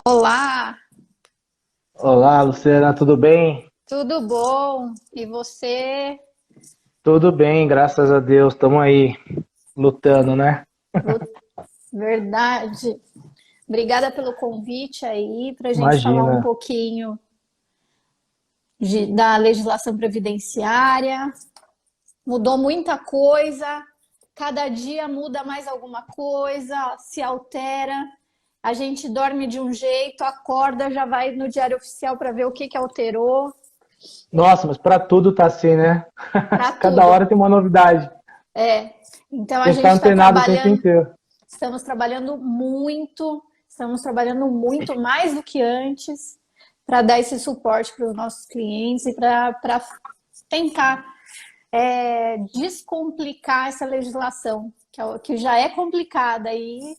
Olá, Olá, Luciana, tudo bem? tudo bom? E você? Tudo bem, graças a Deus. Estamos aí lutando, né? Lu- Verdade. Obrigada pelo convite aí para a gente falar um Imagina. pouquinho da legislação previdenciária. Mudou muita coisa, cada dia muda mais alguma coisa, se altera. A gente dorme de um jeito, acorda, já vai no Diário Oficial para ver o que alterou, Nossa, mas para tudo tá assim, né? para Cada tudo. hora tem uma novidade. É. Então a Tem que gente estar está antenado o tempo trabalhando. inteiro. Estamos trabalhando muito mais do que antes para dar esse suporte para os nossos clientes e para tentar descomplicar essa legislação, que já é complicada e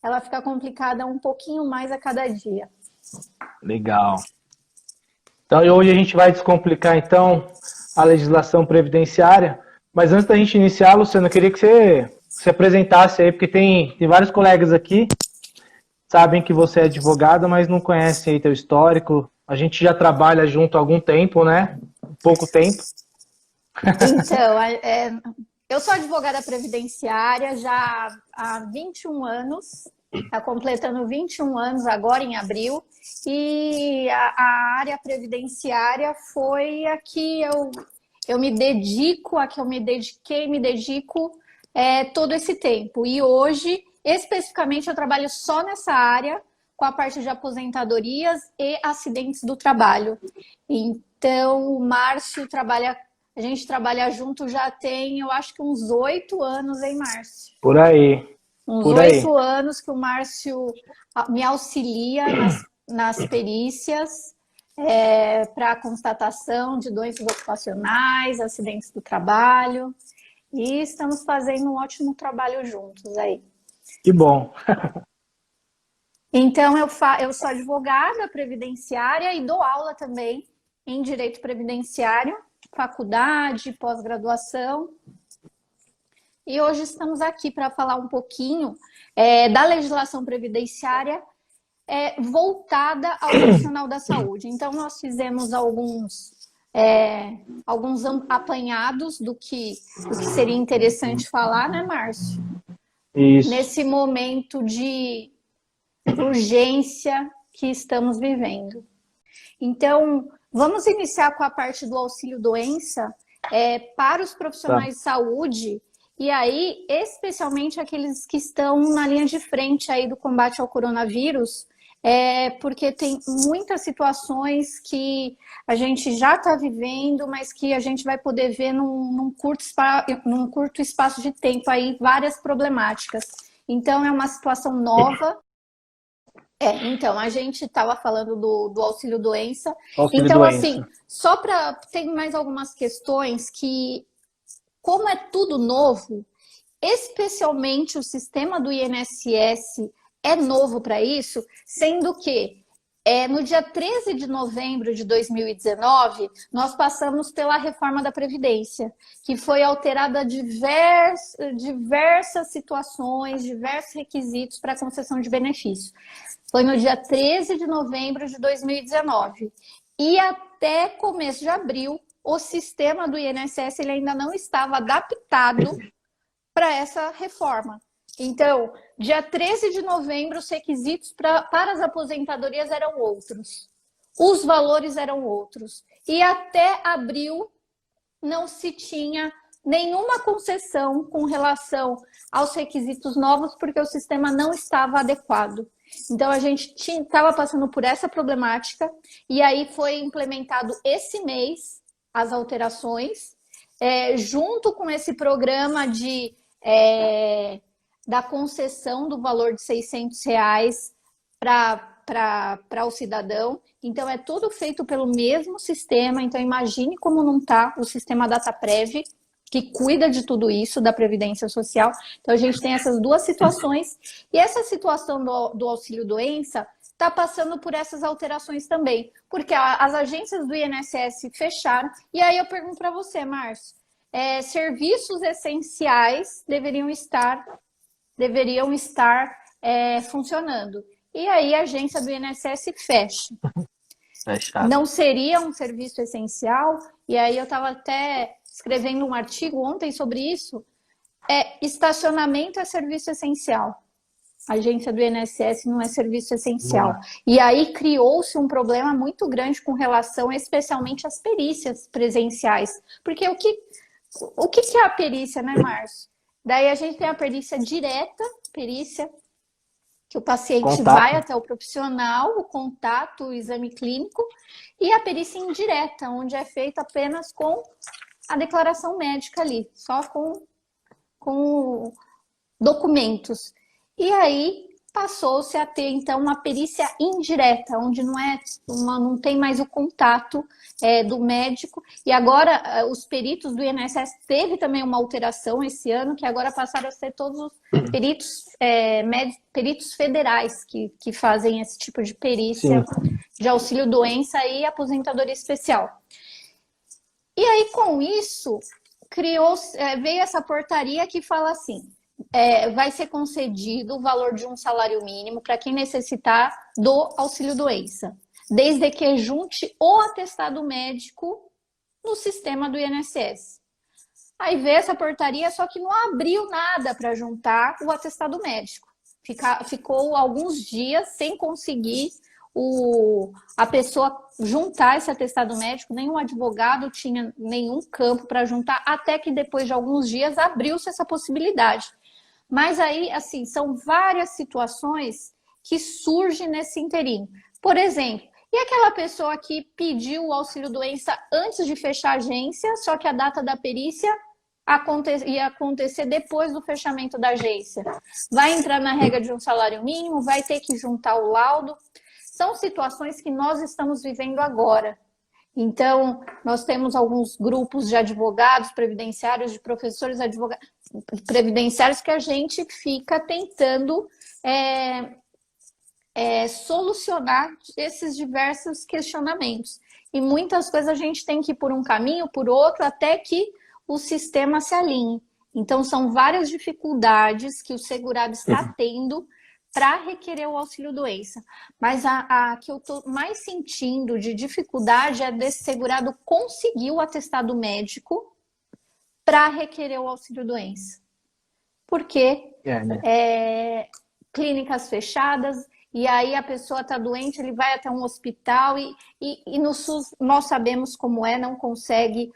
ela fica complicada um pouquinho mais a cada dia. Legal. Então, e hoje a gente vai descomplicar então a legislação previdenciária. Mas antes da gente iniciar, Luciana, eu queria que você se apresentasse aí, porque tem vários colegas aqui sabem que você é advogada, mas não conhecem aí teu histórico. A gente já trabalha junto há algum tempo, né? Pouco tempo. Então, eu sou advogada previdenciária já há 21 anos, está completando 21 anos agora em abril, e a área previdenciária foi a que eu me dedico, a que eu me dediquei, me dedico todo esse tempo. E hoje, especificamente, eu trabalho só nessa área, com a parte de aposentadorias e acidentes do trabalho. Então, o Márcio trabalha, a gente trabalha junto já tem, eu acho que uns 8 anos, hein, Márcio? Por aí, Uns por aí. 8 anos que o Márcio me auxilia nas perícias para constatação de doenças ocupacionais, acidentes do trabalho. E estamos fazendo um ótimo trabalho juntos aí. Que bom. Então, eu sou advogada previdenciária e dou aula também em direito previdenciário, faculdade, pós-graduação. E hoje estamos aqui para falar um pouquinho da legislação previdenciária voltada ao profissional da saúde. Então, nós fizemos alguns apanhados do que seria interessante falar, né, Márcio? Isso. Nesse momento de urgência que estamos vivendo. Então, vamos iniciar com a parte do auxílio-doença para os Tá. profissionais de saúde, e aí, especialmente aqueles que estão na linha de frente aí do combate ao coronavírus, porque tem muitas situações que a gente já está vivendo, mas que a gente vai poder ver num curto espaço de tempo aí várias problemáticas. Então, é uma situação nova. Então, a gente estava falando do auxílio-doença. Então, assim, Auxílio-doença. só para. Tem mais algumas questões que, como é tudo novo, especialmente o sistema do INSS é novo para isso, sendo que no dia 13 de novembro de 2019, nós passamos pela reforma da Previdência, que foi alterada diversas situações, diversos requisitos para concessão de benefício. Foi no dia 13 de novembro de 2019. E até começo de abril, o sistema do INSS ele ainda não estava adaptado para essa reforma. Então, dia 13 de novembro, os requisitos para as aposentadorias eram outros. Os valores eram outros. E até abril não se tinha nenhuma concessão com relação aos requisitos novos, porque o sistema não estava adequado. Então, a gente estava passando por essa problemática, e aí foi implementado esse mês as alterações, junto com esse programa da concessão do valor de R$ 600 para o cidadão. Então, é tudo feito pelo mesmo sistema. Então, imagine como não está o sistema DataPrev, que cuida de tudo isso, da Previdência Social. Então, a gente tem essas duas situações. E essa situação do auxílio-doença está passando por essas alterações também, porque as agências do INSS fecharam. E aí eu pergunto para você, Márcio, serviços essenciais deveriam estar funcionando. e aí a agência do INSS fecha. Fechado. Não seria um serviço essencial, e aí eu estava até escrevendo um artigo ontem sobre isso, estacionamento é serviço essencial. A agência do INSS não é serviço essencial. Boa. E aí criou-se um problema muito grande com relação especialmente às perícias presenciais. Porque o que é a perícia, né, Márcio? Daí a gente tem a perícia direta, perícia que o paciente vai até o profissional, o contato, o exame clínico, e a perícia indireta, onde é feita apenas com a declaração médica ali, só com documentos. E aí passou-se a ter, então, uma perícia indireta, onde não tem mais o contato do médico. E agora, os peritos do INSS teve também uma alteração esse ano, que agora passaram a ser todos os peritos federais que fazem esse tipo de perícia. Sim. De auxílio-doença e aposentadoria especial. E aí, com isso, veio essa portaria que fala assim, vai ser concedido o valor de um salário mínimo para quem necessitar do auxílio-doença, desde que junte o atestado médico no sistema do INSS. Aí veio essa portaria, só que não abriu nada para juntar o atestado médico. Ficou alguns dias sem conseguir a pessoa juntar esse atestado médico, nenhum advogado tinha nenhum campo para juntar, até que depois de alguns dias abriu-se essa possibilidade. Mas aí, assim, são várias situações que surgem nesse interim. Por exemplo, e aquela pessoa que pediu o auxílio-doença antes de fechar a agência, só que a data da perícia ia acontecer depois do fechamento da agência? Vai entrar na regra de um salário mínimo, vai ter que juntar o laudo. São situações que nós estamos vivendo agora. Então, nós temos alguns grupos de advogados previdenciários, de professores advogados previdenciários, que a gente fica tentando solucionar esses diversos questionamentos. E muitas coisas a gente tem que ir por um caminho, por outro, até que o sistema se alinhe. Então, são várias dificuldades que o segurado está tendo para requerer o auxílio-doença. Mas a que eu estou mais sentindo de dificuldade é desse segurado conseguir o atestado médico para requerer o auxílio-doença. Porque clínicas fechadas, e aí a pessoa está doente, ele vai até um hospital e no SUS nós sabemos como não consegue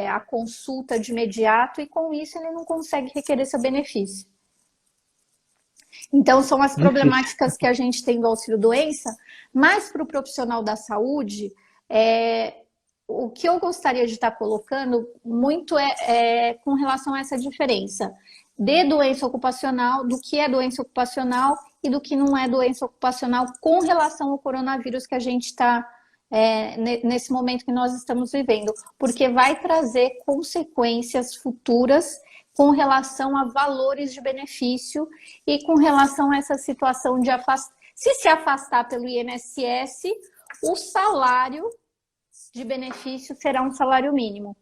a consulta de imediato, e com isso ele não consegue requerer seu benefício. Então, são as problemáticas que a gente tem do auxílio-doença, mas para o profissional da saúde, o que eu gostaria de estar colocando muito com relação a essa diferença de doença ocupacional, do que é doença ocupacional e do que não é doença ocupacional com relação ao coronavírus que a gente está, nesse momento que nós estamos vivendo, porque vai trazer consequências futuras com relação a valores de benefício e com relação a essa situação de se afastar pelo INSS, o salário de benefício será um salário mínimo.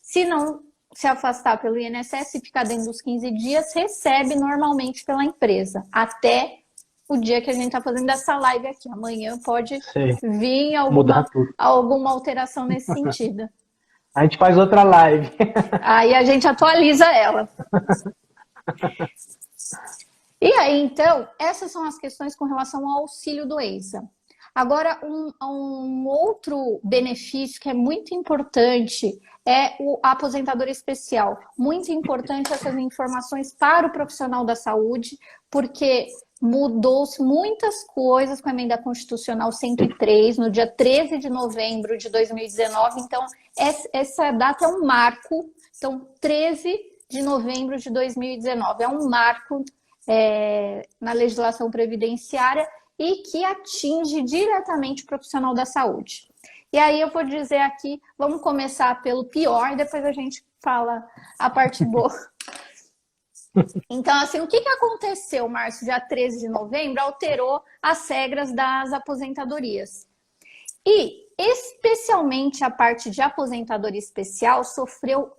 Se não se afastar pelo INSS e ficar dentro dos 15 dias, recebe normalmente pela empresa, até o dia que a gente está fazendo essa live aqui. Amanhã pode vir alguma alteração nesse sentido. A gente faz outra live. Aí a gente atualiza ela. E aí, então, essas são as questões com relação ao auxílio-doença. Agora, um outro benefício que é muito importante é a aposentadoria especial. Muito importante essas informações para o profissional da saúde, porque mudou-se muitas coisas com a Emenda Constitucional 103, no dia 13 de novembro de 2019. Então, essa data é um marco. Então, 13 de novembro de 2019 é um marco na legislação previdenciária e que atinge diretamente o profissional da saúde. E aí eu vou dizer aqui, vamos começar pelo pior e depois a gente fala a parte boa. Então, assim, o que aconteceu, Márcio, dia 13 de novembro, alterou as regras das aposentadorias. E, especialmente, a parte de aposentadoria especial sofreu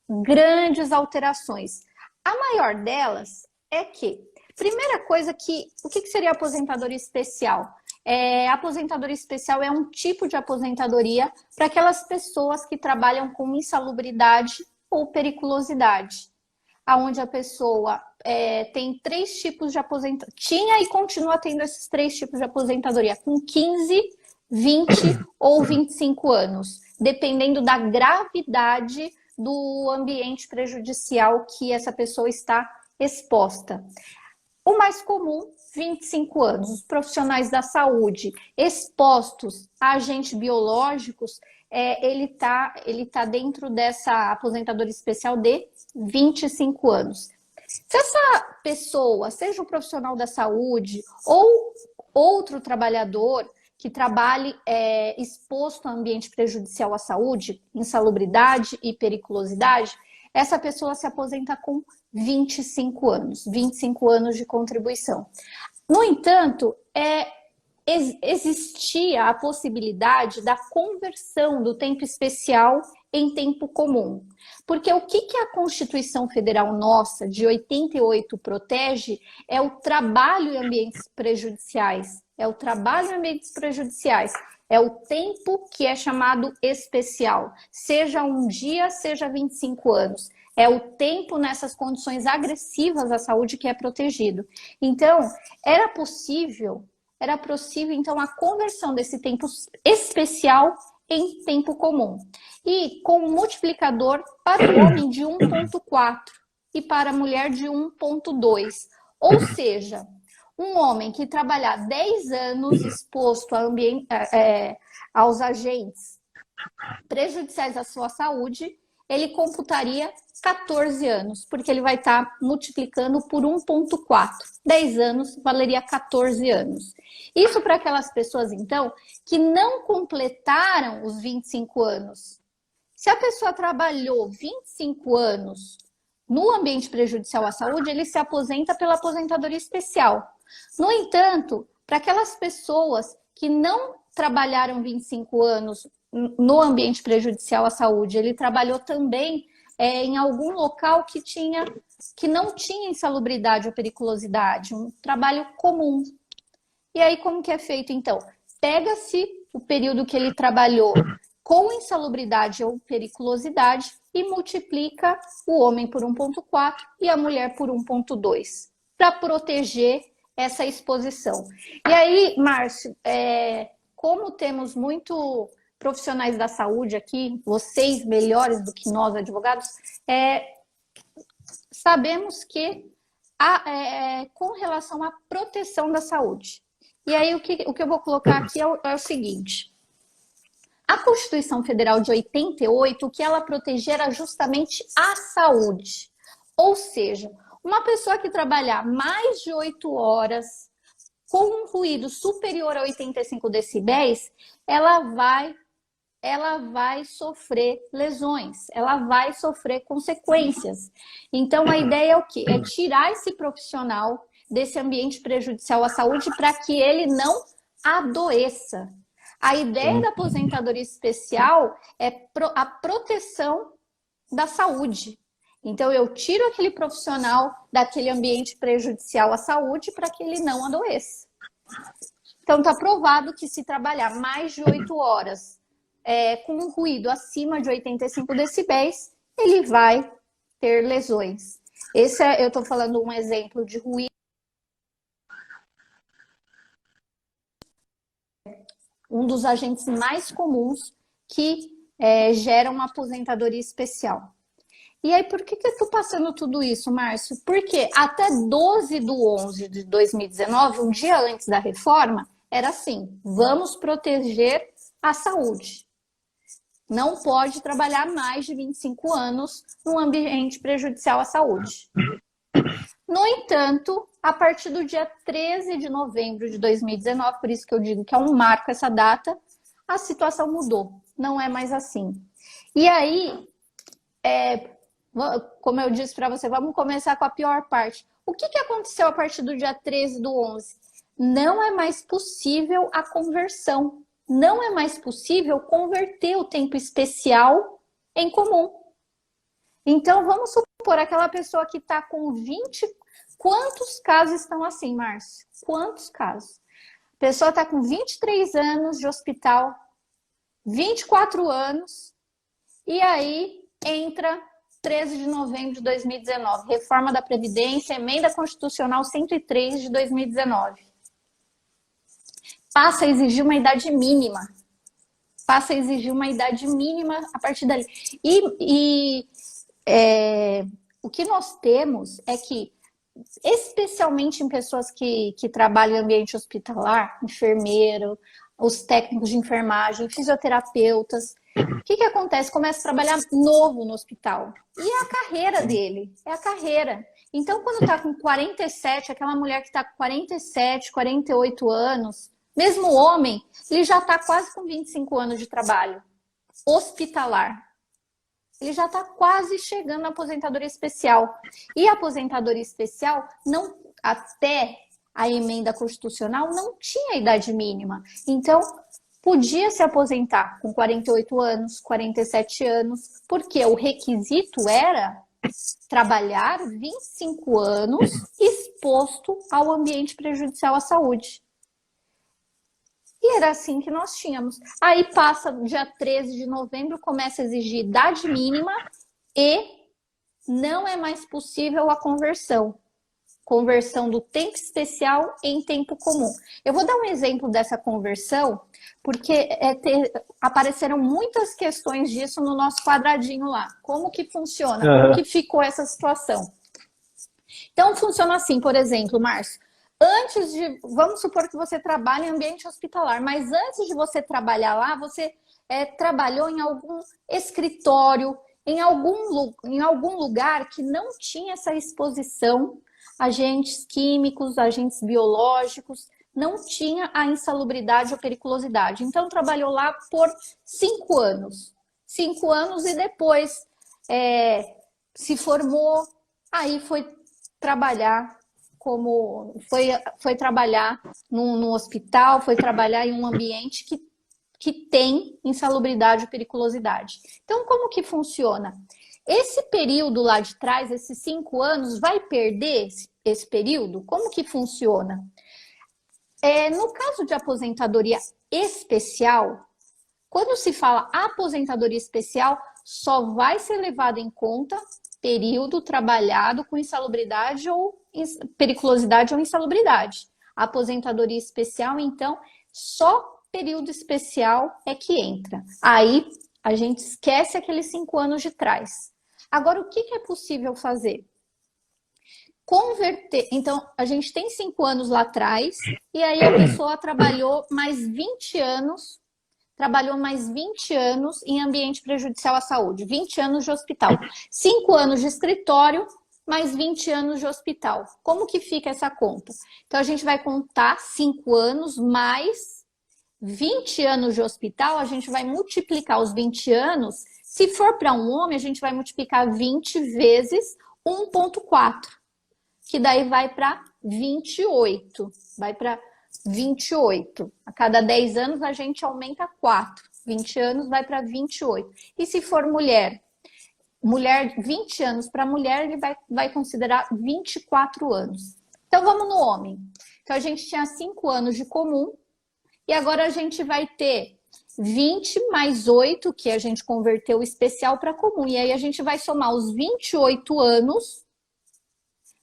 grandes alterações. A maior delas é que, primeira coisa o que seria aposentadoria especial? A aposentadoria especial é um tipo de aposentadoria para aquelas pessoas que trabalham com insalubridade ou periculosidade, aonde a pessoa tem 3 tipos de aposentadoria, tinha e continua tendo esses 3 tipos de aposentadoria, com 15, 20 ou 25 anos, dependendo da gravidade do ambiente prejudicial que essa pessoa está exposta. O mais comum, 25 anos. Os profissionais da saúde expostos a agentes biológicos, ele tá dentro dessa aposentadoria especial de 25 anos. Se essa pessoa, seja um profissional da saúde ou outro trabalhador que trabalhe exposto a ambiente prejudicial à saúde, insalubridade e periculosidade, essa pessoa se aposenta com 25 anos de contribuição. No entanto, existia a possibilidade da conversão do tempo especial em tempo comum. Porque o que a Constituição Federal nossa, de 88, protege é o trabalho em ambientes prejudiciais. É o trabalho em ambientes prejudiciais. É o tempo que é chamado especial. Seja um dia, seja 25 anos. É o tempo nessas condições agressivas à saúde que é protegido. Então, era possível então a conversão desse tempo especial em tempo comum. E com um multiplicador para o homem de 1,4 e para a mulher de 1,2. Ou seja, um homem que trabalhar 10 anos exposto aos agentes prejudiciais à sua saúde, ele computaria 14 anos, porque ele vai estar multiplicando por 1,4. 10 anos valeria 14 anos. Isso para aquelas pessoas, então, que não completaram os 25 anos. Se a pessoa trabalhou 25 anos no ambiente prejudicial à saúde, ele se aposenta pela aposentadoria especial. No entanto, para aquelas pessoas que não trabalharam 25 anos no ambiente prejudicial à saúde, ele trabalhou também em algum local que não tinha insalubridade ou periculosidade, um trabalho comum. E aí, como que é feito, então? Pega-se o período que ele trabalhou com insalubridade ou periculosidade e multiplica o homem por 1,4 e a mulher por 1,2, para proteger essa exposição. E aí, Márcio, como temos muito profissionais da saúde aqui, vocês melhores do que nós, advogados, sabemos que com relação à proteção da saúde. E aí, o que eu vou colocar aqui é o seguinte. A Constituição Federal de 88, o que ela protegia era justamente a saúde. Ou seja, uma pessoa que trabalhar mais de 8 horas com um ruído superior a 85 decibéis, ela vai sofrer lesões, ela vai sofrer consequências. Então, a ideia é o quê? É tirar esse profissional desse ambiente prejudicial à saúde para que ele não adoeça. A ideia da aposentadoria especial é a proteção da saúde. Então, eu tiro aquele profissional daquele ambiente prejudicial à saúde para que ele não adoeça. Então, está provado que se trabalhar mais de 8 horas com um ruído acima de 85 decibéis, ele vai ter lesões. Eu estou falando um exemplo de ruído. Um dos agentes mais comuns que geram uma aposentadoria especial. E aí, por que eu estou passando tudo isso, Márcio? Porque até 12/11/2019, um dia antes da reforma, era assim: vamos proteger a saúde. Não pode trabalhar mais de 25 anos num ambiente prejudicial à saúde. No entanto, a partir do dia 13 de novembro de 2019, por isso que eu digo que é um marco essa data, a situação mudou. Não é mais assim. E aí, como eu disse para você, vamos começar com a pior parte. O que aconteceu a partir do dia 13/11? Não é mais possível a conversão. Não é mais possível converter o tempo especial em comum. Então, vamos supor aquela pessoa que está com Quantos casos estão assim, Márcio? Quantos casos? A pessoa está com 23 anos de hospital, 24 anos, e aí entra 13 de novembro de 2019, reforma da Previdência, emenda constitucional 103 de 2019. Passa a exigir uma idade mínima. Passa a exigir uma idade mínima a partir dali. O que nós temos é que, especialmente em pessoas que trabalham em ambiente hospitalar, enfermeiro, os técnicos de enfermagem, fisioterapeutas, o que acontece? Começa a trabalhar novo no hospital. E é a carreira dele, é a carreira. Então, quando está com 47, aquela mulher que está com 47, 48 anos, mesmo o homem, ele já está quase com 25 anos de trabalho hospitalar. Ele já está quase chegando na aposentadoria especial. E a aposentadoria especial, não, até a emenda constitucional, não tinha idade mínima. Então, podia se aposentar com 48 anos, 47 anos, porque o requisito era trabalhar 25 anos exposto ao ambiente prejudicial à saúde. E era assim que nós tínhamos. Aí passa dia 13 de novembro, começa a exigir idade mínima e não é mais possível a conversão. Conversão do tempo especial em tempo comum. Eu vou dar um exemplo dessa conversão, porque apareceram muitas questões disso no nosso quadradinho lá. Como que funciona? Como que ficou essa situação? Então, funciona assim, por exemplo, Márcio. Vamos supor que você trabalha em ambiente hospitalar, mas antes de você trabalhar lá, você trabalhou em algum escritório, em algum lugar que não tinha essa exposição, agentes químicos, agentes biológicos, não tinha a insalubridade ou periculosidade. Então, trabalhou lá por 5 anos. 5 anos e depois se formou, aí foi trabalhar foi trabalhar num hospital, foi trabalhar em um ambiente que tem insalubridade ou periculosidade. Então, como que funciona? Esse período lá de trás, esses 5 anos, vai perder esse período? Como que funciona? No caso de aposentadoria especial, quando se fala aposentadoria especial, só vai ser levado em conta período trabalhado com insalubridade ou periculosidade ou insalubridade. A aposentadoria especial, então, só período especial é que entra. Aí a gente esquece aqueles 5 anos de trás. Agora, o que é possível fazer? Converter. Então, a gente tem 5 anos lá atrás, e aí a pessoa trabalhou mais 20 anos em ambiente prejudicial à saúde, 20 anos de hospital. 5 anos de escritório, mais 20 anos de hospital. Como que fica essa conta? Então, a gente vai contar 5 anos mais 20 anos de hospital, a gente vai multiplicar os 20 anos. Se for para um homem, a gente vai multiplicar 20 vezes 1,4, que daí vai para 28. Vai para 28. A cada 10 anos a gente aumenta 4. 20 anos vai para 28. E se for mulher? Mulher, 20 anos para mulher, ele vai considerar 24 anos. Então vamos no homem. Então a gente tinha 5 anos de comum e agora a gente vai ter 20 mais 8, que a gente converteu o especial para comum. E aí a gente vai somar os 28 anos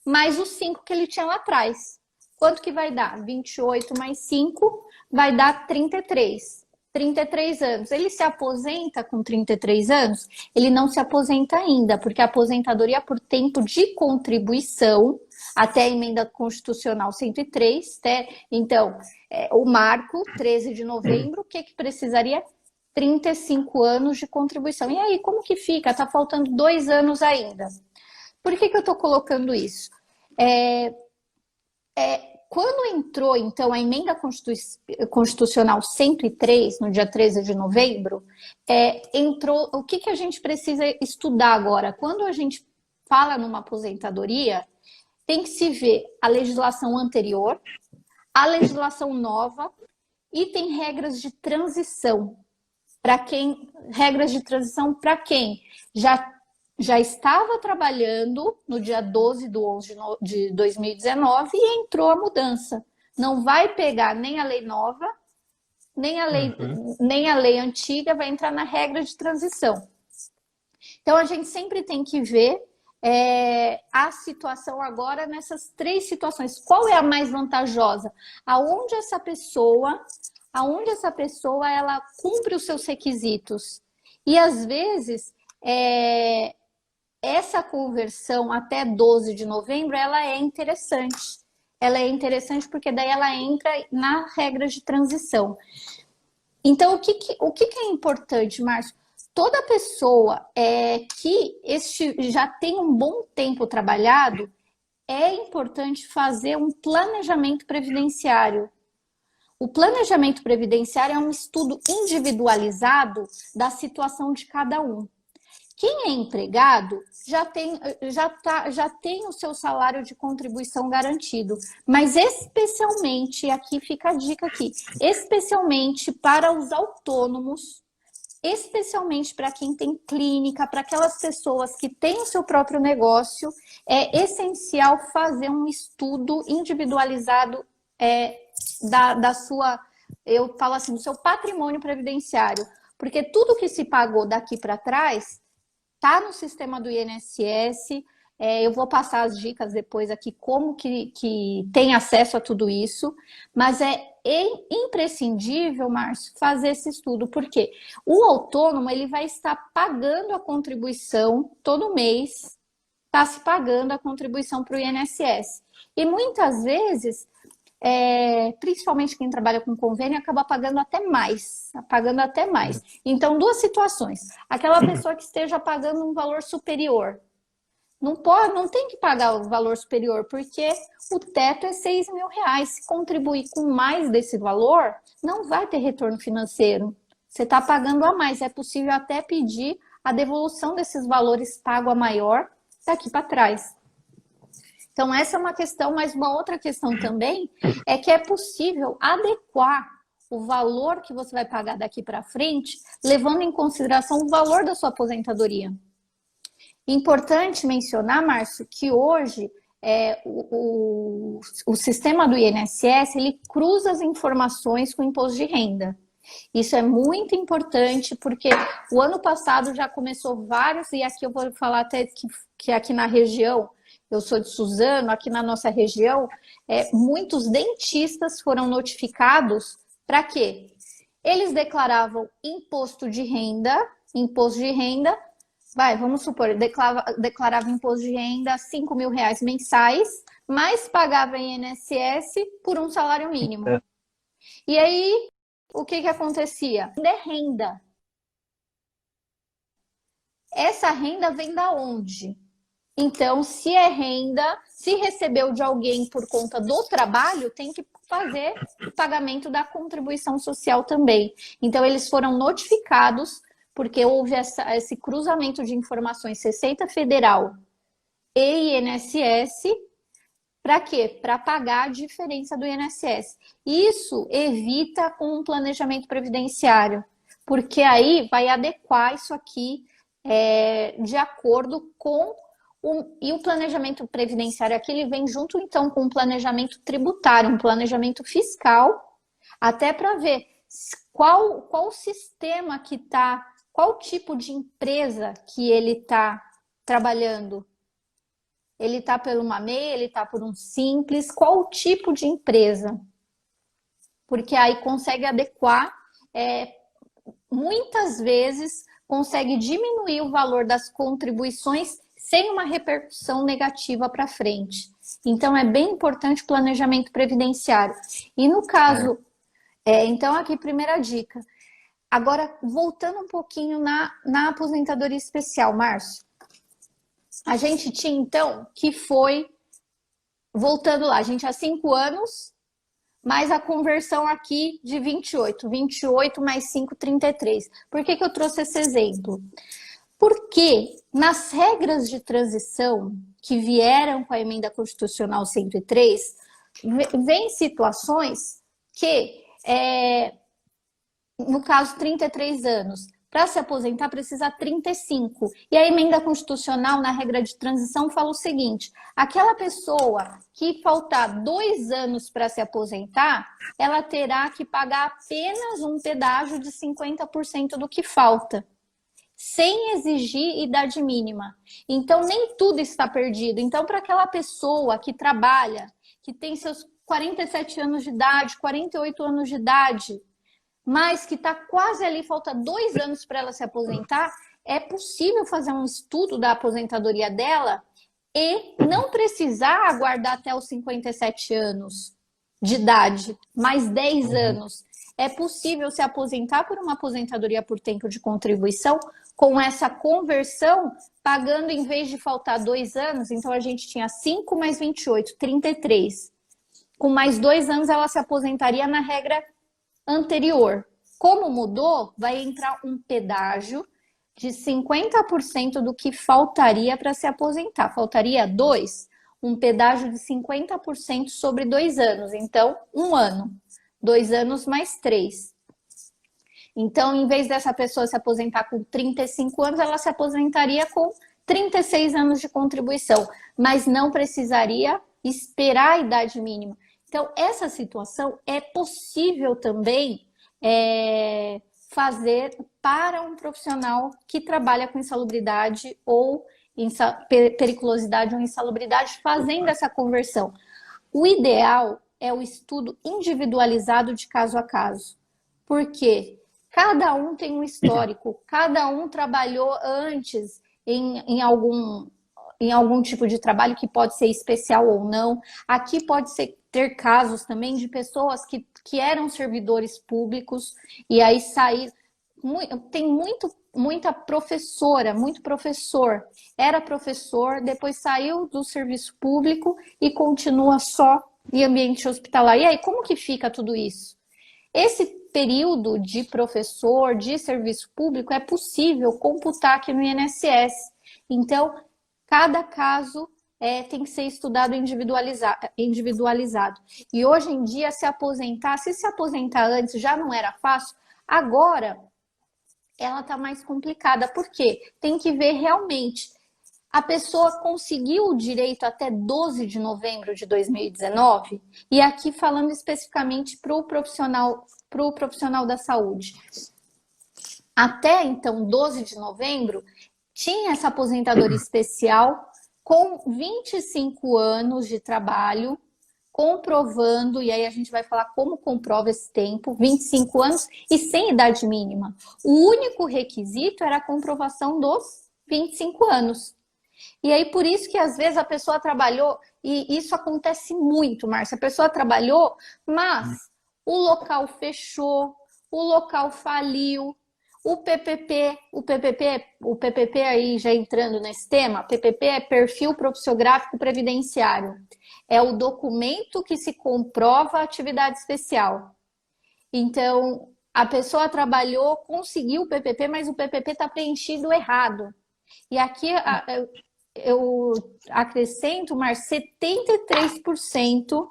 mais os 5 que ele tinha lá atrás. Quanto que vai dar? 28 mais 5 vai dar 33. 33 anos. Ele se aposenta com 33 anos? Ele não se aposenta ainda, porque a aposentadoria por tempo de contribuição, até a emenda constitucional 103, então, o marco, 13 de novembro, o que precisaria? 35 anos de contribuição. E aí, como que fica? Tá faltando 2 anos ainda. Por que eu estou colocando isso? Quando entrou, então, a emenda constitucional 103, no dia 13 de novembro, entrou. O que a gente precisa estudar agora? Quando a gente fala numa aposentadoria, tem que se ver a legislação anterior, a legislação nova e tem regras de transição. Regras de transição para quem já já estava trabalhando no dia 12 de 11 de 2019 e entrou a mudança. Não vai pegar nem a lei nova, nem a lei antiga, vai entrar na regra de transição. Então, a gente sempre tem que ver a situação agora nessas 3 situações. Qual é a mais vantajosa? Aonde essa pessoa ela cumpre os seus requisitos. E, às vezes, essa conversão até 12 de novembro, ela é interessante. Ela é interessante porque daí ela entra na regra de transição. Então, o que é importante, Márcio? Toda pessoa que já tem um bom tempo trabalhado, é importante fazer um planejamento previdenciário. O planejamento previdenciário é um estudo individualizado da situação de cada um. Quem é empregado já tem o seu salário de contribuição garantido, mas especialmente, aqui fica a dica aqui, especialmente para os autônomos, especialmente para quem tem clínica, para aquelas pessoas que têm o seu próprio negócio, é essencial fazer um estudo individualizado da sua, eu falo assim, do seu patrimônio previdenciário, porque tudo que se pagou daqui para trás está no sistema do INSS. Eu vou passar as dicas depois aqui, como que tem acesso a tudo isso, mas é imprescindível, Márcio, fazer esse estudo, porque o autônomo ele vai estar pagando a contribuição todo mês, está se pagando a contribuição para o INSS. E muitas vezes, principalmente quem trabalha com convênio, acaba pagando até mais. Então, 2 situações. Aquela pessoa que esteja pagando um valor superior, não tem que pagar o valor superior, porque o teto é R$6.000. Se contribuir com mais desse valor, não vai ter retorno financeiro. Você está pagando a mais. É possível até pedir a devolução desses valores pago a maior daqui para trás. Então, essa é uma questão, mas uma outra questão também é que é possível adequar o valor que você vai pagar daqui para frente, levando em consideração o valor da sua aposentadoria. Importante mencionar, Márcio, que hoje o sistema do INSS ele cruza as informações com o imposto de renda. Isso é muito importante porque o ano passado já começou vários, e aqui eu vou falar até que aqui na região, eu sou de Suzano, aqui na nossa região, muitos dentistas foram notificados para quê? Eles declaravam imposto de renda, vamos supor, declarava imposto de renda R$5.000 mensais, mas pagava INSS por um salário mínimo. E aí, o que acontecia? É renda. Essa renda vem da onde? Então, se é renda, se recebeu de alguém por conta do trabalho, tem que fazer o pagamento da contribuição social também. Então, eles foram notificados, porque houve esse cruzamento de informações Receita Federal e INSS, para quê? Para pagar a diferença do INSS. Isso evita com um planejamento previdenciário, porque aí vai adequar isso aqui de acordo com e o planejamento previdenciário aqui, ele vem junto então com um planejamento tributário, um planejamento fiscal, até para ver qual sistema que está, qual tipo de empresa que ele está trabalhando. Ele está por uma MEI, ele está por um simples, qual tipo de empresa? Porque aí consegue adequar, muitas vezes consegue diminuir o valor das contribuições sem uma repercussão negativa para frente. Então, é bem importante o planejamento previdenciário. E no caso, então aqui, primeira dica. Agora, voltando um pouquinho na aposentadoria especial, Márcio. A gente tinha, então, que foi, voltando lá, a gente há 5 anos, mais a conversão aqui de 28 mais 5, 33. Por que eu trouxe esse exemplo? Porque nas regras de transição que vieram com a Emenda Constitucional 103, vem situações que, no caso 33 anos, para se aposentar precisa 35. E a emenda constitucional, na regra de transição, fala o seguinte: aquela pessoa que faltar 2 anos para se aposentar, ela terá que pagar apenas um pedágio de 50% do que falta, sem exigir idade mínima. Então, nem tudo está perdido. Então, para aquela pessoa que trabalha, que tem seus 47 anos de idade, 48 anos de idade, mas que está quase ali, falta 2 anos para ela se aposentar, é possível fazer um estudo da aposentadoria dela e não precisar aguardar até os 57 anos de idade, mais 10 anos. É possível se aposentar por uma aposentadoria por tempo de contribuição com essa conversão, pagando, em vez de faltar 2 anos, então a gente tinha 5 mais 28, 33. Com mais 2 anos ela se aposentaria na regra anterior. Como mudou, vai entrar um pedágio de 50% do que faltaria para se aposentar. Faltaria 2, um pedágio de 50% sobre 2 anos. Então, 1 ano. 2 anos mais 3. Então, em vez dessa pessoa se aposentar com 35 anos, ela se aposentaria com 36 anos de contribuição, mas não precisaria esperar a idade mínima. Então, essa situação é possível também fazer para um profissional que trabalha com insalubridade ou periculosidade ou insalubridade, fazendo essa conversão. O ideal é o estudo individualizado de caso a caso, porque cada um tem um histórico, cada um trabalhou antes em algum tipo de trabalho que pode ser especial ou não. Aqui pode ter casos também de pessoas que eram servidores públicos e aí saíram. Tem muita professora, muito professor. Era professor, depois saiu do serviço público e continua só em ambiente hospitalar. E aí, como que fica tudo isso? Esse período de professor, de serviço público, é possível computar aqui no INSS. Então, cada caso tem que ser estudado individualizado. E hoje em dia, se se aposentar antes já não era fácil, agora ela está mais complicada. Por quê? Tem que ver realmente. A pessoa conseguiu o direito até 12 de novembro de 2019, e aqui falando especificamente para o profissional da saúde. Até então, 12 de novembro, tinha essa aposentadoria especial com 25 anos de trabalho, comprovando, e aí a gente vai falar como comprova esse tempo, 25 anos e sem idade mínima. O único requisito era a comprovação dos 25 anos. E aí, por isso que às vezes a pessoa trabalhou, e isso acontece muito, Márcia, a pessoa trabalhou, mas o local fechou, o local faliu, o PPP aí já entrando nesse tema, PPP é Perfil Profissiográfico Previdenciário. É o documento que se comprova a atividade especial. Então, a pessoa trabalhou, conseguiu o PPP, mas o PPP está preenchido errado. E aqui eu acrescento, Mar, 73%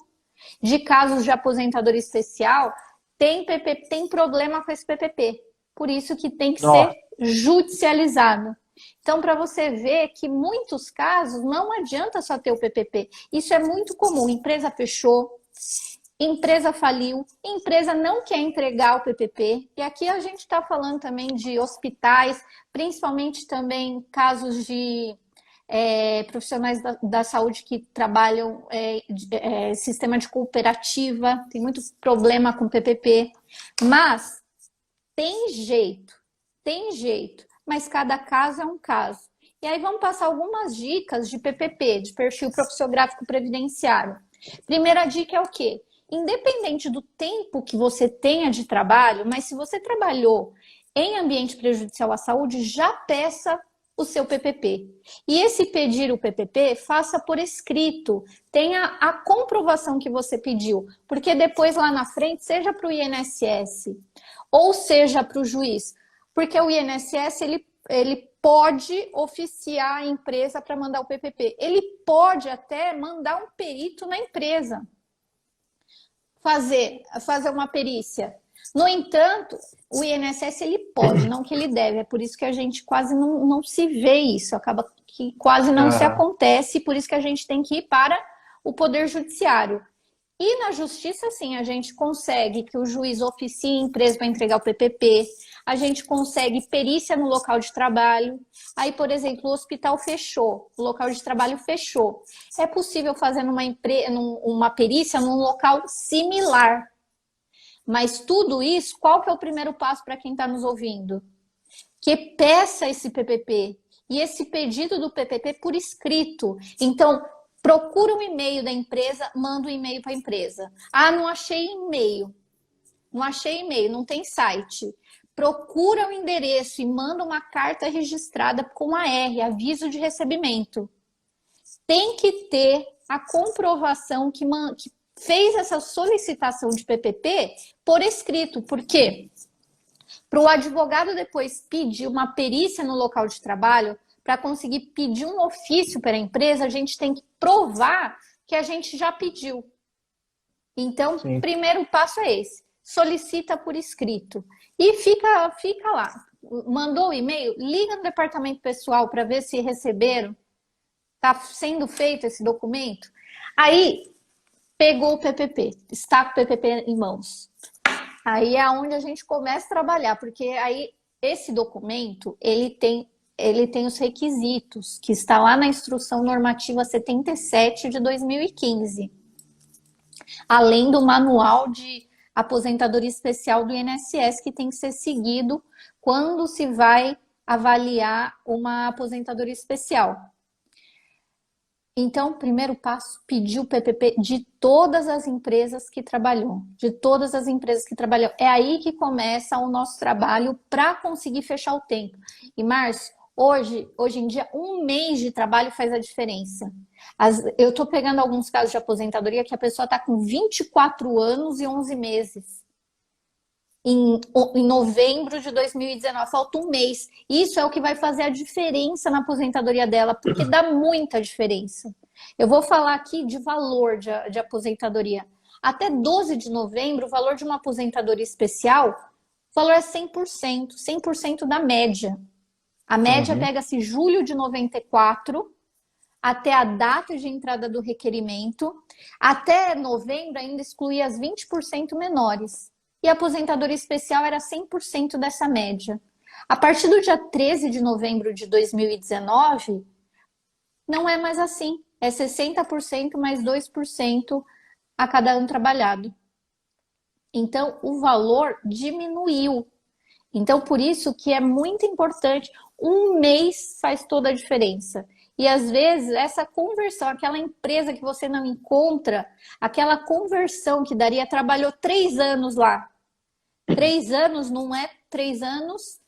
de casos de aposentadoria especial tem problema com esse PPP. Por isso que tem que ser judicializado. Então, para você ver que muitos casos não adianta só ter o PPP. Isso é muito comum. Empresa fechou, empresa faliu, empresa não quer entregar o PPP. E aqui a gente está falando também de hospitais, principalmente também casos de profissionais da saúde que trabalham sistema de cooperativa, tem muito problema com PPP. Mas tem jeito, mas cada caso é um caso. E aí vamos passar algumas dicas de PPP, de Perfil Profissiográfico Previdenciário. Primeira dica é o quê? Independente do tempo que você tenha de trabalho, mas se você trabalhou em ambiente prejudicial à saúde, já peça o seu PPP. E esse pedir o PPP, faça por escrito. Tenha a comprovação que você pediu. Porque depois lá na frente, seja para o INSS ou seja para o juiz. Porque o INSS, ele pode oficiar a empresa para mandar o PPP. Ele pode até mandar um perito na empresa fazer uma perícia. No entanto, o INSS ele pode, não que ele deve, é por isso que a gente quase não se vê isso, acaba que quase não se acontece, por isso que a gente tem que ir para o Poder Judiciário. E na Justiça, sim, a gente consegue que o juiz oficie a empresa para entregar o PPP, a gente consegue perícia no local de trabalho. Aí, por exemplo, o hospital fechou, o local de trabalho fechou. É possível fazer uma perícia num local similar. Mas tudo isso, qual que é o primeiro passo para quem está nos ouvindo? Que peça esse PPP. E esse pedido do PPP por escrito. Então, procura um e-mail da empresa, manda um e-mail para a empresa. Ah, não achei e-mail. Não achei e-mail, não tem site. Procura o endereço e manda uma carta registrada com AR, aviso de recebimento. Tem que ter a comprovação que fez essa solicitação de PPP por escrito. Por quê? Para o advogado depois pedir uma perícia no local de trabalho, para conseguir pedir um ofício para a empresa, a gente tem que provar que a gente já pediu. Então, sim, primeiro passo é esse. Solicita por escrito. E fica lá. Mandou o e-mail, liga no departamento pessoal para ver se receberam. Está sendo feito esse documento. Aí, pegou o PPP, está com o PPP em mãos. Aí é onde a gente começa a trabalhar, porque aí esse documento, ele tem os requisitos, que está lá na Instrução Normativa 77 de 2015. Além do Manual de Aposentadoria Especial do INSS, que tem que ser seguido quando se vai avaliar uma aposentadoria especial. Então, primeiro passo, pedir o PPP de todas as empresas que trabalhou. De todas as empresas que trabalhou. É aí que começa o nosso trabalho para conseguir fechar o tempo. E, Márcio, hoje em dia, um mês de trabalho faz a diferença. Eu estou pegando alguns casos de aposentadoria que a pessoa está com 24 anos e 11 meses. Em novembro de 2019, falta um mês. Isso é o que vai fazer a diferença na aposentadoria dela, porque dá muita diferença. Eu vou falar aqui de valor de aposentadoria. Até 12 de novembro, o valor de uma aposentadoria especial, o valor é 100%, 100% da média. A média pega-se julho de 94 até a data de entrada do requerimento. Até novembro ainda excluía as 20% menores. E a aposentadoria especial era 100% dessa média. A partir do dia 13 de novembro de 2019, não é mais assim. É 60% mais 2% a cada ano trabalhado. Então, o valor diminuiu. Então, por isso que é muito importante. Um mês faz toda a diferença. E às vezes essa conversão, aquela empresa que você não encontra, aquela conversão que daria, trabalhou 3 anos lá. 3 anos não é 3 anos.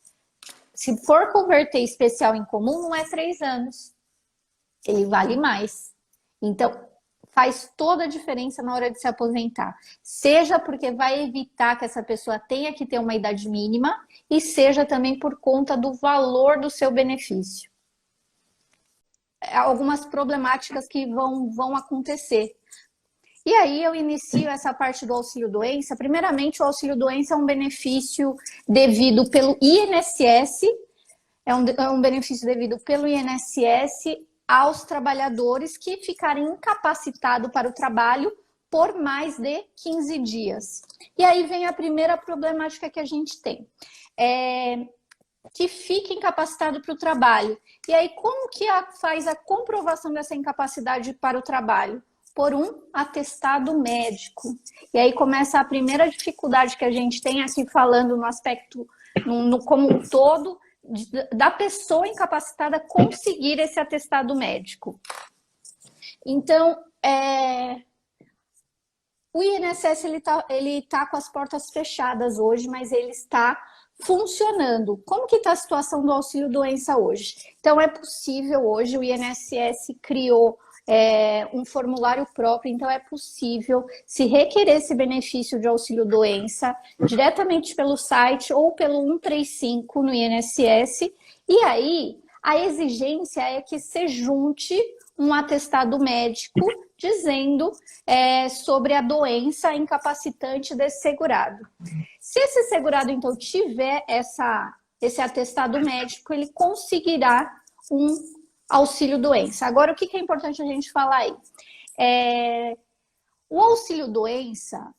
Se for converter especial em comum, não é 3 anos. Ele vale mais. Então, faz toda a diferença na hora de se aposentar. Seja porque vai evitar que essa pessoa tenha que ter uma idade mínima e seja também por conta do valor do seu benefício. Algumas problemáticas que vão acontecer. E aí eu inicio essa parte do auxílio-doença. Primeiramente, o auxílio-doença é um benefício devido pelo INSS, é um benefício devido pelo INSS aos trabalhadores que ficarem incapacitados para o trabalho por mais de 15 dias. E aí vem a primeira problemática que a gente tem. Que fique incapacitado para o trabalho. E aí, como que faz a comprovação dessa incapacidade para o trabalho? Por um atestado médico. E aí começa a primeira dificuldade que a gente tem, assim, falando no aspecto, como um todo, da pessoa incapacitada conseguir esse atestado médico. Então, o INSS ele tá com as portas fechadas hoje, mas ele está funcionando. Como que está a situação do auxílio-doença hoje? Então, é possível hoje, o INSS criou um formulário próprio, então é possível se requerer esse benefício de auxílio-doença diretamente pelo site ou pelo 135 no INSS. E aí, a exigência é que se junte um atestado médico dizendo sobre a doença incapacitante desse segurado. Se esse segurado, então, tiver esse atestado médico, ele conseguirá um auxílio-doença. Agora, o que é importante a gente falar aí? O auxílio-doença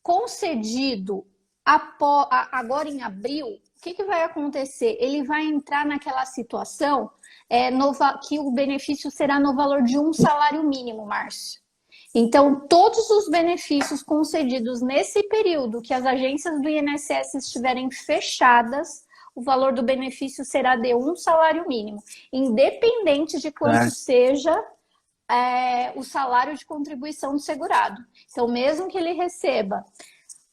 concedido agora em abril, o que vai acontecer? Ele vai entrar naquela situação que o benefício será no valor de um salário mínimo, Márcio. Então, todos os benefícios concedidos nesse período que as agências do INSS estiverem fechadas, o valor do benefício será de um salário mínimo, independente de quanto seja o salário de contribuição do segurado. Então, mesmo que ele receba,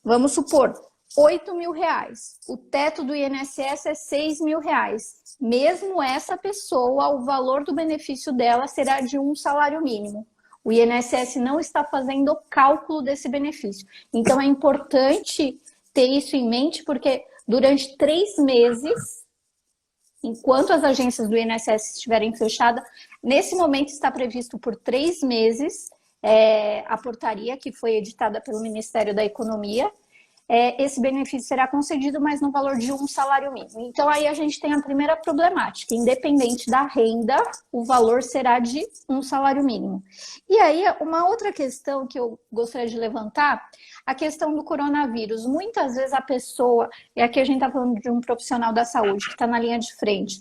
vamos supor, R$8.000, o teto do INSS é R$6.000. Mesmo essa pessoa, o valor do benefício dela será de um salário mínimo. O INSS não está fazendo o cálculo desse benefício. Então, é importante ter isso em mente, porque durante 3 meses, enquanto as agências do INSS estiverem fechadas, nesse momento está previsto por 3 meses a portaria que foi editada pelo Ministério da Economia. Esse benefício será concedido, mas no valor de um salário mínimo. Então, aí a gente tem a primeira problemática. Independente da renda, o valor será de um salário mínimo. E aí, uma outra questão que eu gostaria de levantar, a questão do coronavírus. Muitas vezes a pessoa, e aqui a gente está falando de um profissional da saúde que está na linha de frente,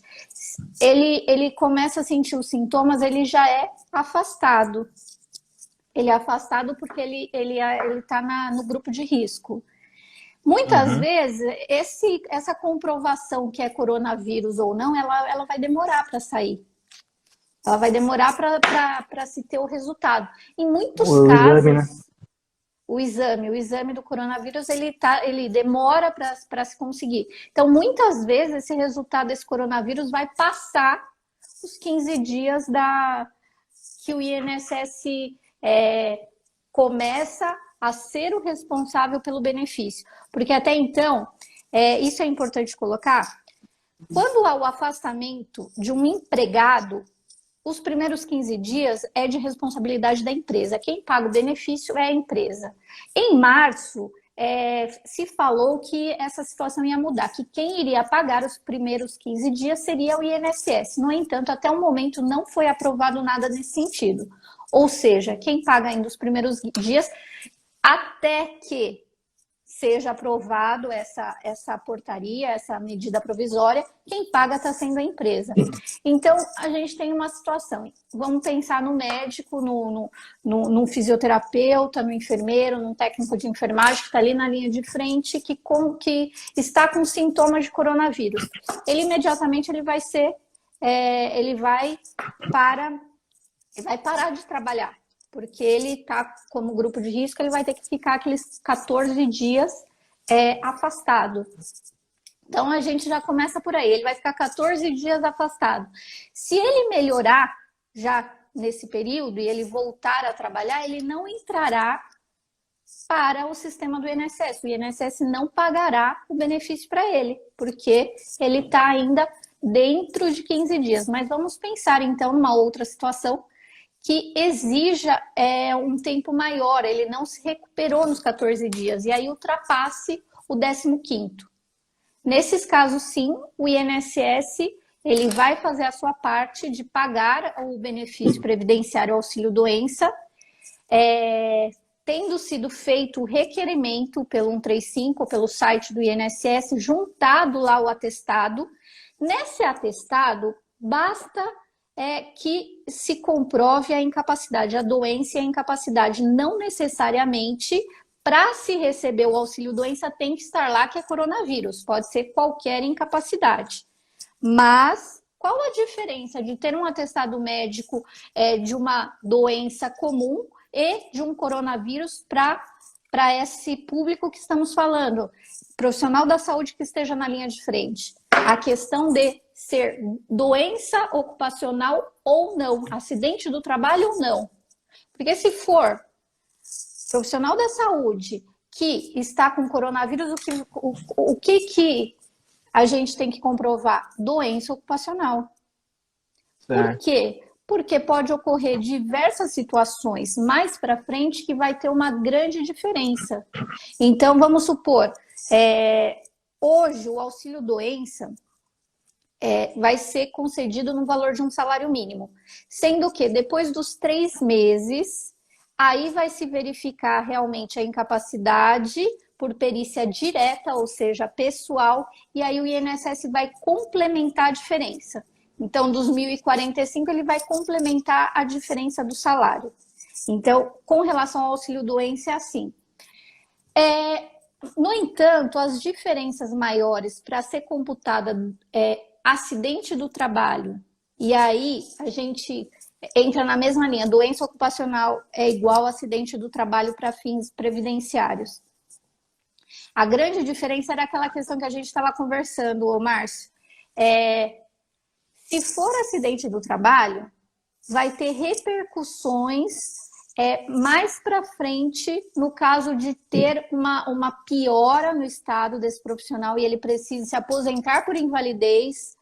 ele começa a sentir os sintomas, ele já é afastado. Ele é afastado porque ele está no grupo de risco. Muitas vezes, essa comprovação que é coronavírus ou não, ela vai demorar para sair. Ela vai demorar para se ter o resultado. Em muitos casos, exame, né? o exame do coronavírus, ele demora para se conseguir. Então, muitas vezes, esse resultado desse coronavírus vai passar os 15 dias que o INSS começa a ser o responsável pelo benefício. Porque até então, isso é importante colocar, quando há o afastamento de um empregado, os primeiros 15 dias é de responsabilidade da empresa. Quem paga o benefício é a empresa. Em março, se falou que essa situação ia mudar, que quem iria pagar os primeiros 15 dias seria o INSS. No entanto, até o momento não foi aprovado nada nesse sentido. Ou seja, quem paga ainda os primeiros dias, até que seja aprovado essa portaria, essa medida provisória, quem paga está sendo a empresa. Então, a gente tem uma situação. Vamos pensar no médico, no fisioterapeuta, no enfermeiro, no técnico de enfermagem que está ali na linha de frente, que está com sintomas de coronavírus. Ele imediatamente ele vai parar de trabalhar. Porque ele está como grupo de risco, ele vai ter que ficar aqueles 14 dias afastado. Então, a gente já começa por aí. Ele vai ficar 14 dias afastado. Se ele melhorar já nesse período e ele voltar a trabalhar, ele não entrará para o sistema do INSS. O INSS não pagará o benefício para ele, porque ele está ainda dentro de 15 dias. Mas vamos pensar, então, numa outra situação que exija um tempo maior, ele não se recuperou nos 14 dias, e aí ultrapasse o 15º. Nesses casos, sim, o INSS ele vai fazer a sua parte de pagar o benefício previdenciário auxílio-doença, tendo sido feito o requerimento pelo 135, pelo site do INSS, juntado lá o atestado. Nesse atestado, basta que se comprove a incapacidade, a doença e a incapacidade. Não necessariamente, para se receber o auxílio-doença, tem que estar lá que é coronavírus. Pode ser qualquer incapacidade. Mas qual a diferença de ter um atestado médico de uma doença comum e de um coronavírus para esse público que estamos falando? Profissional da saúde que esteja na linha de frente. A questão de ser doença ocupacional ou não, acidente do trabalho ou não. Porque se for profissional da saúde que está com coronavírus, o que a gente tem que comprovar? Doença ocupacional. Por quê? porque pode ocorrer diversas situações mais para frente que vai ter uma grande diferença. Então, vamos supor, hoje o auxílio-doença vai ser concedido no valor de um salário mínimo, sendo que depois dos 3 meses, aí vai se verificar realmente a incapacidade por perícia direta, ou seja, pessoal, e aí o INSS vai complementar a diferença. Então, dos 1.045, ele vai complementar a diferença do salário. Então, com relação ao auxílio-doença, é assim. No entanto, as diferenças maiores para ser computada acidente do trabalho, e aí a gente entra na mesma linha, doença ocupacional é igual a acidente do trabalho para fins previdenciários. A grande diferença era aquela questão que a gente estava conversando, Márcio. Se for acidente do trabalho, vai ter repercussões mais para frente no caso de ter uma piora no estado desse profissional e ele precisa se aposentar por invalidez,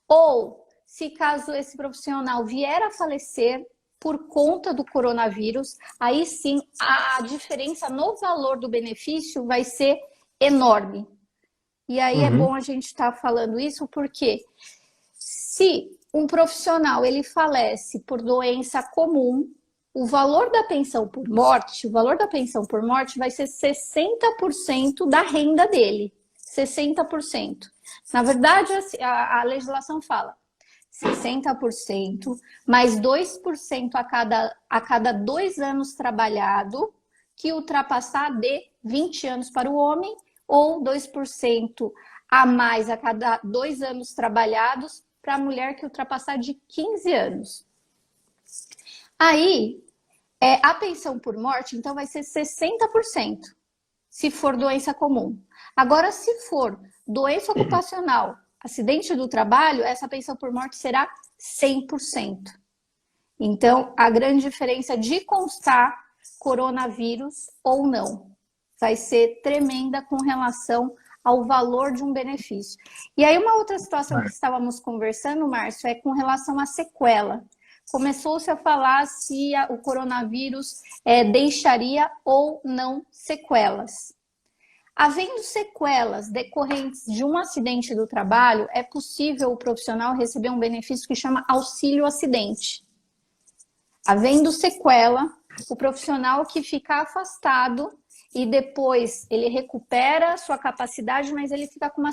ou se caso esse profissional vier a falecer por conta do coronavírus, aí sim a diferença no valor do benefício vai ser enorme. E aí é bom a gente estar falando isso porque se um profissional ele falece por doença comum, o valor da pensão por morte, vai ser 60% da renda dele. 60%. Na verdade, a legislação fala 60%, mais 2% a cada 2 anos trabalhado, que ultrapassar de 20 anos para o homem, ou 2% a mais a cada 2 anos trabalhados para a mulher que ultrapassar de 15 anos. Aí, a pensão por morte, então, vai ser 60%, se for doença comum. Agora, se for doença ocupacional, acidente do trabalho, essa pensão por morte será 100%. Então, a grande diferença de constar coronavírus ou não vai ser tremenda com relação ao valor de um benefício. E aí, uma outra situação que estávamos conversando, Márcio, é com relação à sequela. Começou-se a falar se o coronavírus deixaria ou não sequelas. Havendo sequelas decorrentes de um acidente do trabalho, é possível o profissional receber um benefício que chama auxílio-acidente. Havendo sequela, o profissional que fica afastado e depois ele recupera sua capacidade, mas ele fica com uma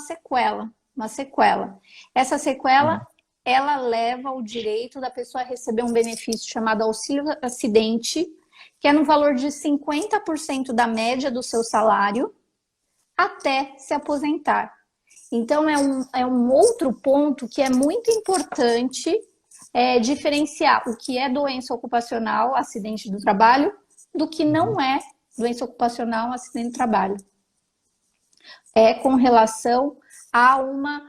sequela. Essa sequela, ela leva o direito da pessoa a receber um benefício chamado auxílio-acidente, que é no valor de 50% da média do seu salário, até se aposentar. Então, é um outro ponto que é muito importante diferenciar o que é doença ocupacional, acidente do trabalho, do que não é doença ocupacional, acidente do trabalho. Com relação a uma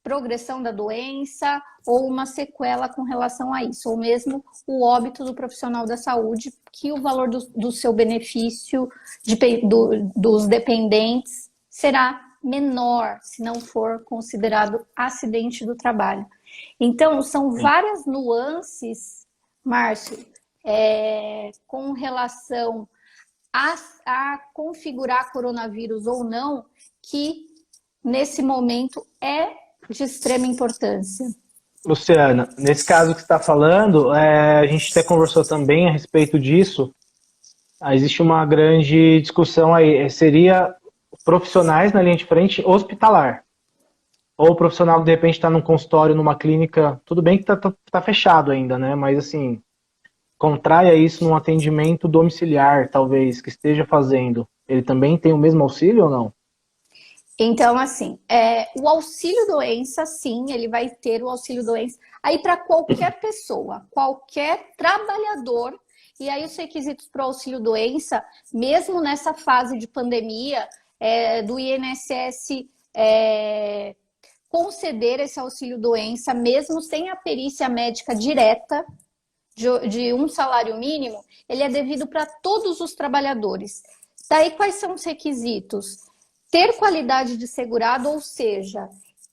progressão da doença ou uma sequela com relação a isso, ou mesmo o óbito do profissional da saúde, que o valor do seu benefício dos dependentes será menor, se não for considerado acidente do trabalho. Então, são várias nuances, Márcio, com relação a configurar coronavírus ou não, que nesse momento é de extrema importância. Luciana, nesse caso que você está falando, a gente até conversou também a respeito disso. Existe uma grande discussão aí. Seria profissionais na linha de frente hospitalar. Ou o profissional que de repente está num consultório, numa clínica, tudo bem que tá fechado ainda, né? Mas assim, contraia isso num atendimento domiciliar, talvez, que esteja fazendo. Ele também tem o mesmo auxílio ou não? Então, assim, o auxílio-doença, sim, ele vai ter o auxílio-doença aí para qualquer pessoa, qualquer trabalhador. E aí os requisitos para o auxílio-doença, mesmo nessa fase de pandemia, do INSS conceder esse auxílio-doença, mesmo sem a perícia médica direta de um salário mínimo, ele é devido para todos os trabalhadores. Daí, quais são os requisitos? Ter qualidade de segurado, ou seja,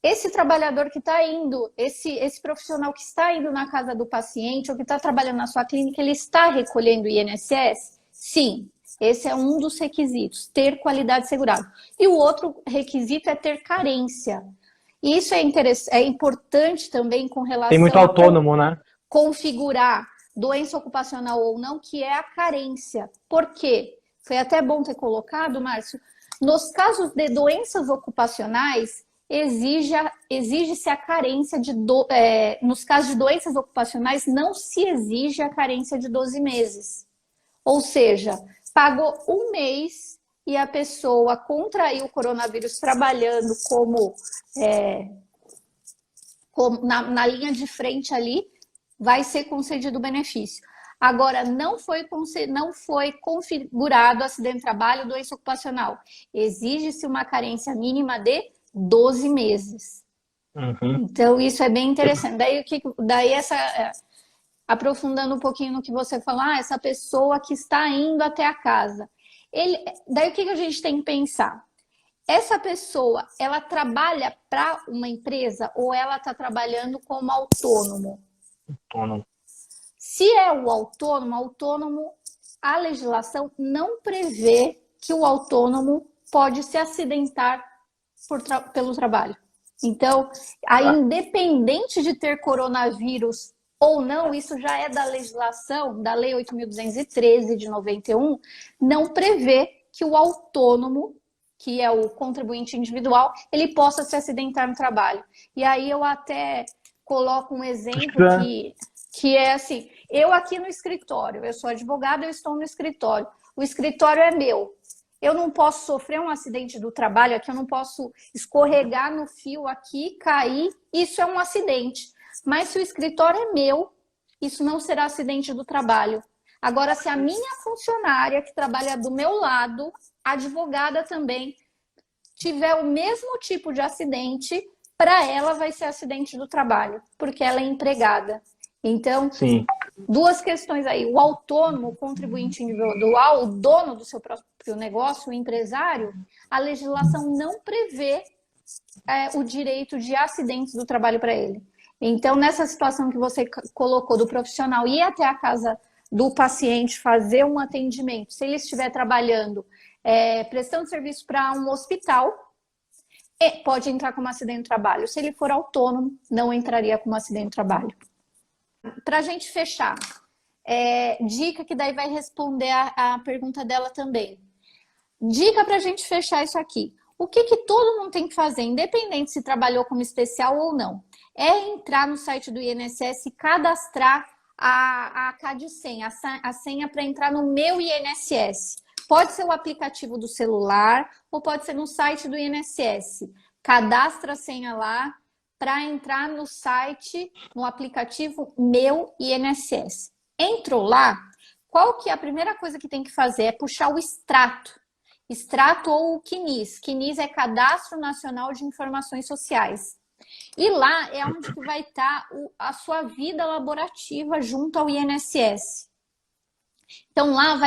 esse trabalhador que está indo, esse profissional que está indo na casa do paciente ou que está trabalhando na sua clínica, ele está recolhendo o INSS? Sim, esse é um dos requisitos, ter qualidade assegurada. E o outro requisito é ter carência. E isso é importante também com relação Tem muito autônomo, né? configurar doença ocupacional ou não, que é a carência. Por quê? Foi até bom ter colocado, Márcio. Nos casos de doenças ocupacionais, exige-se a carência nos casos de doenças ocupacionais, não se exige a carência de 12 meses. Ou seja, pagou um mês e a pessoa contraiu o coronavírus trabalhando na linha de frente ali, vai ser concedido o benefício. Agora, não foi configurado acidente de trabalho, doença ocupacional. Exige-se uma carência mínima de 12 meses. Uhum. Então, isso é bem interessante. Aprofundando um pouquinho no que você falou, essa pessoa que está indo até a casa. Daí o que a gente tem que pensar? Essa pessoa, ela trabalha para uma empresa ou ela está trabalhando como autônomo? Autônomo. Se é o autônomo, a legislação não prevê que o autônomo pode se acidentar pelo trabalho. Então, independente de ter coronavírus ou não, isso já é da legislação, da Lei 8.213 de 91, não prevê que o autônomo, que é o contribuinte individual, ele possa se acidentar no trabalho. E aí eu até coloco um exemplo que é assim, eu aqui no escritório, eu sou advogada, eu estou no escritório, o escritório é meu. Eu não posso sofrer um acidente do trabalho aqui, eu não posso escorregar no fio aqui, cair, isso é um acidente. Mas se o escritório é meu, isso não será acidente do trabalho. Agora, se a minha funcionária que trabalha do meu lado, advogada também, tiver o mesmo tipo de acidente, para ela vai ser acidente do trabalho, porque ela é empregada. Então, sim, duas questões aí. O autônomo, o contribuinte individual, o dono do seu próprio negócio, o empresário, a legislação não prevê o direito de acidentes do trabalho para ele. Então, nessa situação que você colocou do profissional ir até a casa do paciente fazer um atendimento, se ele estiver trabalhando, prestando serviço para um hospital, pode entrar como acidente de trabalho. Se ele for autônomo, não entraria como acidente de trabalho. Para a gente fechar, dica que daí vai responder a pergunta dela também. Dica para a gente fechar isso aqui. O que todo mundo tem que fazer, independente se trabalhou como especial ou não, é entrar no site do INSS e cadastrar a CAD-senha, a senha para entrar no Meu INSS. Pode ser o aplicativo do celular ou pode ser no site do INSS. Cadastra a senha lá para entrar no site, no aplicativo Meu INSS. Entrou lá, qual que é a primeira coisa que tem que fazer? É puxar o extrato. Extrato ou o CNIS. CNIS é Cadastro Nacional de Informações Sociais. E lá é onde que vai estar a sua vida laborativa junto ao INSS. Então lá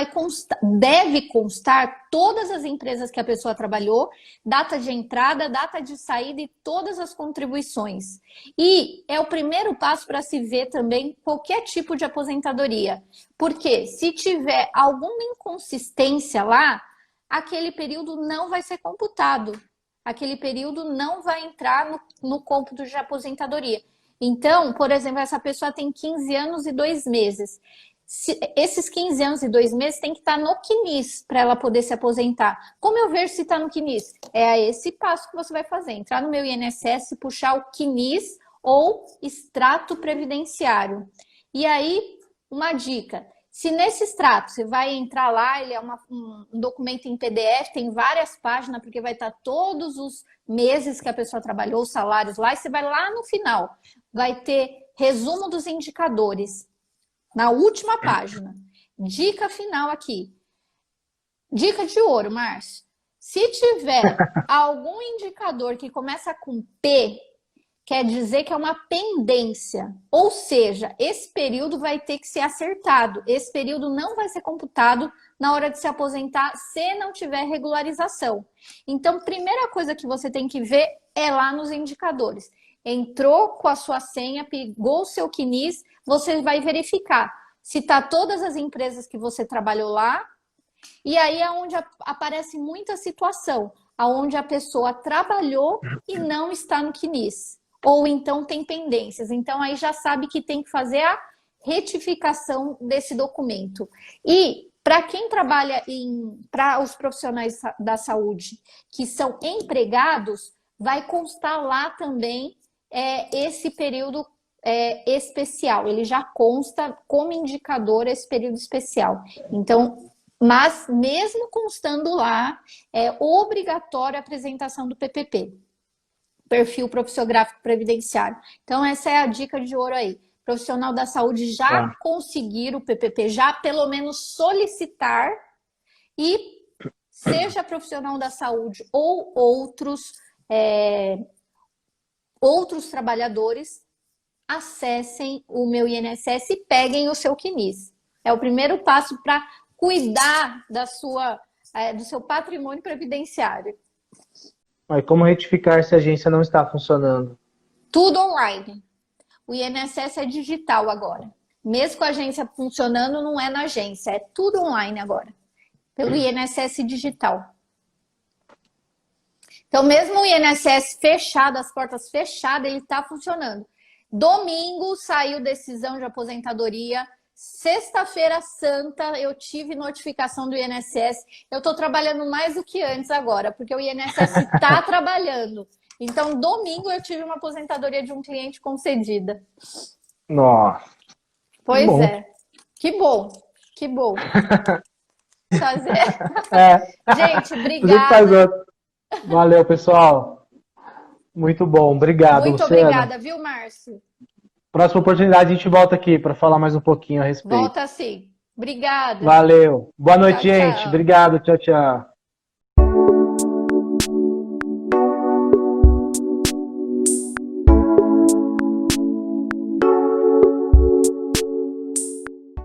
deve constar todas as empresas que a pessoa trabalhou, data de entrada, data de saída e todas as contribuições. E é o primeiro passo para se ver também qualquer tipo de aposentadoria. Porque se tiver alguma inconsistência lá, aquele período não vai ser computado. Aquele período não vai entrar no cômputo de aposentadoria. Então, por exemplo, essa pessoa tem 15 anos e 2 meses. Esses 15 anos e 2 meses tem que estar no CNIS para ela poder se aposentar. Como eu vejo se está no CNIS? É esse passo que você vai fazer. Entrar no Meu INSS, puxar o CNIS ou extrato previdenciário. E aí, uma dica. Se nesse extrato você vai entrar lá, ele é um documento em PDF, tem várias páginas, porque vai estar todos os meses que a pessoa trabalhou, os salários lá, e você vai lá no final, vai ter resumo dos indicadores, na última página. Dica final aqui. Dica de ouro, Márcio. Se tiver algum indicador que começa com P, quer dizer que é uma pendência. Ou seja, esse período vai ter que ser acertado. Esse período não vai ser computado na hora de se aposentar se não tiver regularização. Então, primeira coisa que você tem que ver é lá nos indicadores. Entrou com a sua senha, pegou o seu CNIS, você vai verificar se tá todas as empresas que você trabalhou lá, e aí é onde aparece muita situação, aonde a pessoa trabalhou e não está no CNIS, ou então tem pendências. Então aí já sabe que tem que fazer a retificação desse documento. E para quem trabalha para os profissionais da saúde que são empregados, vai constar lá também esse período especial. Ele já consta como indicador esse período especial. Então, mas mesmo constando lá, é obrigatória a apresentação do PPP, perfil profissiográfico previdenciário. Então, essa é a dica de ouro aí. Profissional da saúde já conseguir o PPP, já pelo menos solicitar, e seja profissional da saúde ou outros trabalhadores, acessem o Meu INSS e peguem o seu CNIS. É o primeiro passo para cuidar do seu patrimônio previdenciário. Mas como retificar se a agência não está funcionando? Tudo online. O INSS é digital agora. Mesmo com a agência funcionando, não é na agência. É tudo online agora. Pelo INSS digital. Então, mesmo o INSS fechado, as portas fechadas, ele está funcionando. Domingo saiu decisão de aposentadoria. Sexta-feira santa, eu tive notificação do INSS. Eu estou trabalhando mais do que antes agora, porque o INSS está trabalhando. Então, domingo eu tive uma aposentadoria de um cliente concedida. Nossa. Pois bom. é. Que bom. Que bom. Fazer. Gente, obrigada. Valeu, pessoal. Muito bom. Obrigado, Muito Luciana. obrigada, viu, Márcio? Próxima oportunidade a gente volta aqui para falar mais um pouquinho a respeito. Volta sim. Obrigada. Valeu. Boa noite, Tchau, gente. tchau. Obrigado. Tchau, tchau.